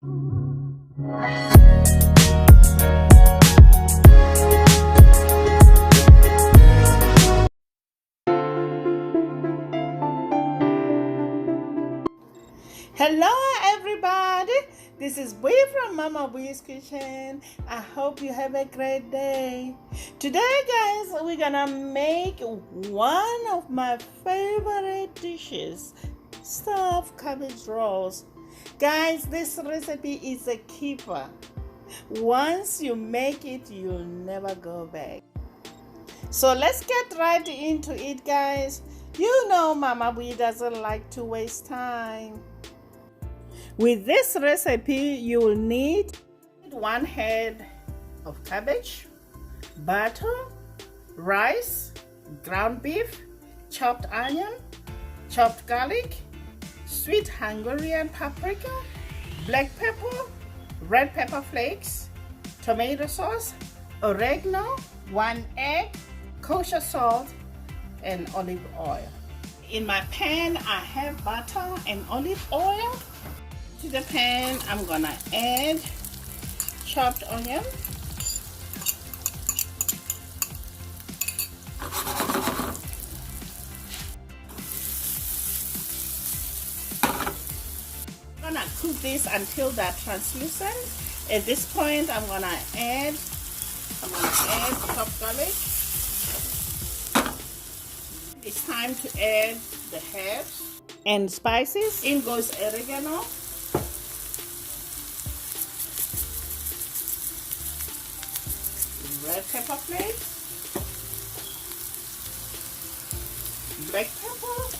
Hello everybody, this is Bui from Mama Bui's Kitchen. I hope you have a great day. Today guys, we're gonna make one of my favorite dishes, stuffed cabbage rolls. Guys, this recipe is a keeper. Once you make it, you'll never go back. So let's get right into it guys. You know Mama Bui doesn't like to waste time. With this recipe, you will need 1 head of cabbage, butter, rice, ground beef, chopped onion, chopped garlic, sweet Hungarian paprika, black pepper, red pepper flakes, tomato sauce, oregano, 1 egg, kosher salt, and olive oil. In my pan, I have butter and olive oil. To the pan, I'm gonna add chopped onion, I'm gonna cook this until they're translucent. At this point, I'm gonna add chopped garlic. It's time to add the herbs and spices. In goes oregano, red pepper flakes, black pepper,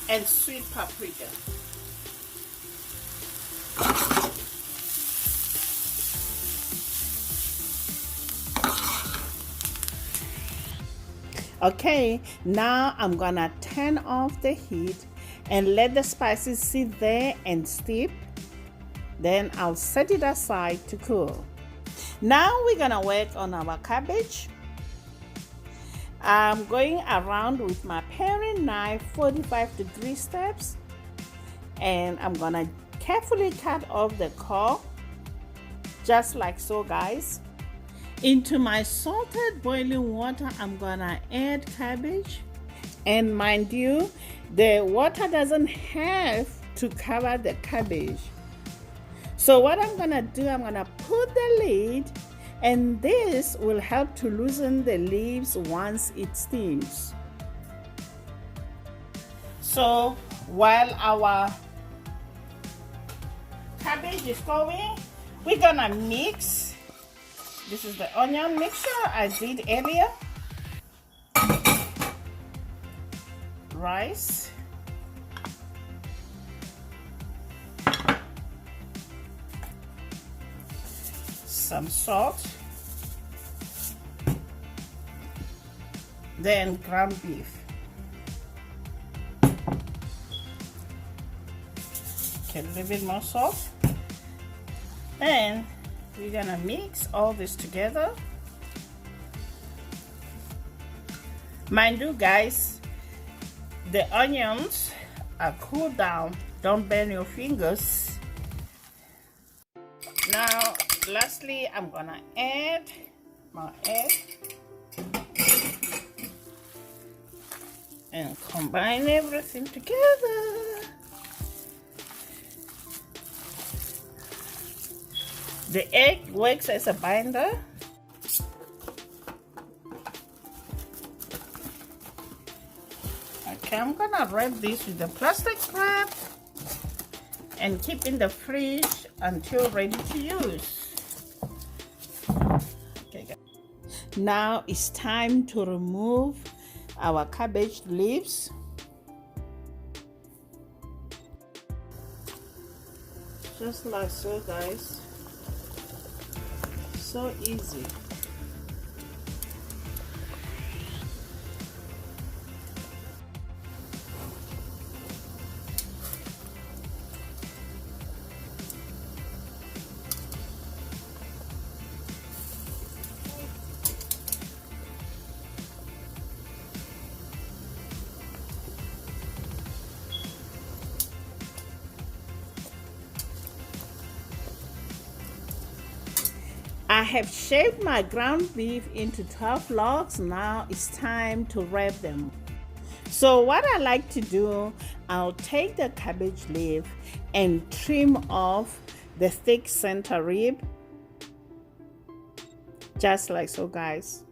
and sweet paprika. Okay, now I'm gonna turn off the heat and let the spices sit there and steep. Then I'll set it aside to cool. Now we're gonna work on our cabbage. I'm going around with my paring knife 45-degree steps, and I'm gonna carefully cut off the core, just like so guys. Into my salted boiling water, I'm gonna add cabbage, and mind you, the water doesn't have to cover the cabbage. So what I'm gonna do, I'm gonna put the lid, and this will help to loosen the leaves once it steams. So while our cabbage is going, we're gonna mix. This is the onion mixture I did earlier. Rice. Some salt, then ground beef. Okay, a little bit more salt. Then we're gonna mix all this together. Mind you guys, the onions are cooled down. Don't burn your fingers. Now lastly, I'm gonna add my egg and combine everything together. The egg works as a binder. Okay, I'm gonna wrap this with a plastic wrap and keep in the fridge until ready to use. Now it's time to remove our cabbage leaves. Just like so guys, so easy. I have shaped my ground beef into 12 logs. Now it's time to wrap them. So what I like to do, I'll take the cabbage leaf and trim off the thick center rib, just like so, guys.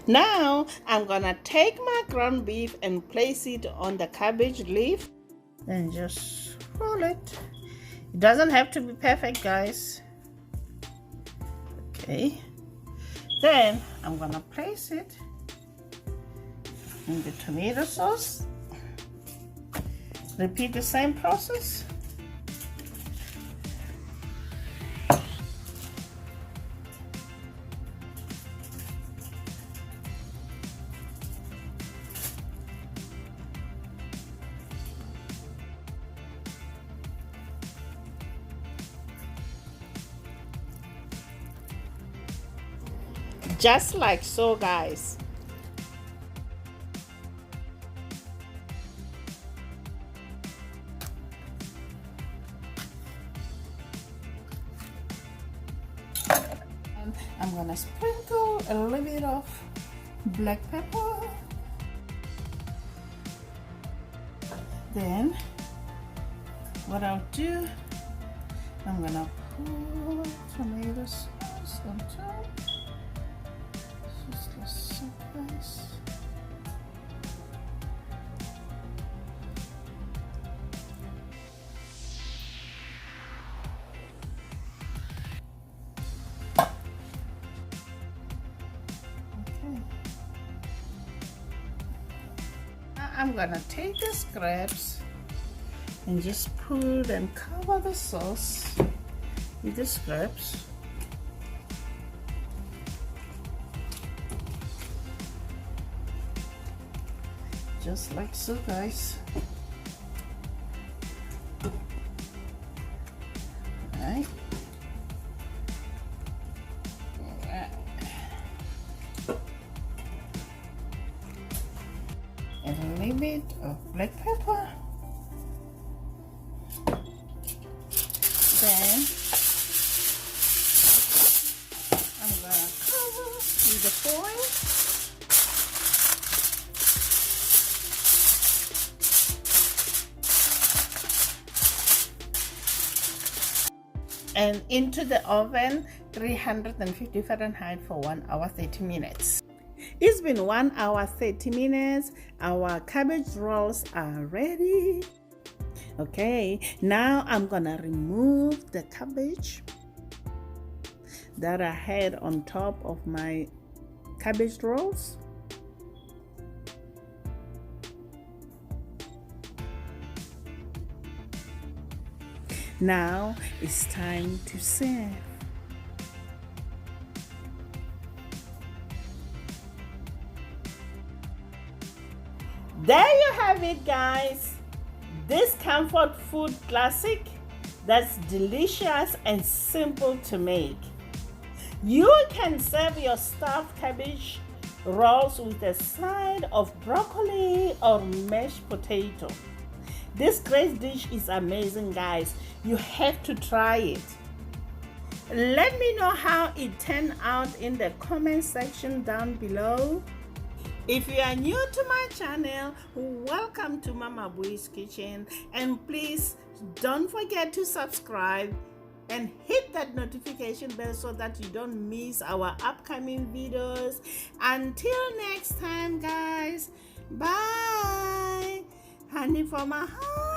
Now I'm gonna take my ground beef and place it on the cabbage leaf and just roll it. It doesn't have to be perfect, guys. Okay, then I'm gonna place it in the tomato sauce. Repeat the same process. Just like so, guys. And I'm gonna sprinkle a little bit of black pepper. Then what I'll do, I'm gonna pour tomato sauce on top. Just like so, guys. Okay. Now I'm gonna take the scraps and just put and cover the sauce with the scraps. Just like so, guys. Alright. And a little bit of black pepper. Then I'm gonna cover with the foil. And into the oven, 350 Fahrenheit for 1 hour 30 minutes. It's been 1 hour 30 minutes. Our cabbage rolls are ready. Okay, now I'm gonna remove the cabbage that I had on top of my cabbage rolls. Now it's time to serve. There you have it, guys. This comfort food classic that's delicious and simple to make. You can serve your stuffed cabbage rolls with a side of broccoli or mashed potato. This great dish is amazing, guys. You have to try it. Let me know how it turned out in the comment section down below. If you are new to my channel, welcome to Mama Boy's Kitchen, and please don't forget to subscribe and hit that notification bell so that you don't miss our upcoming videos. Until next time, guys, bye. Honey for my heart.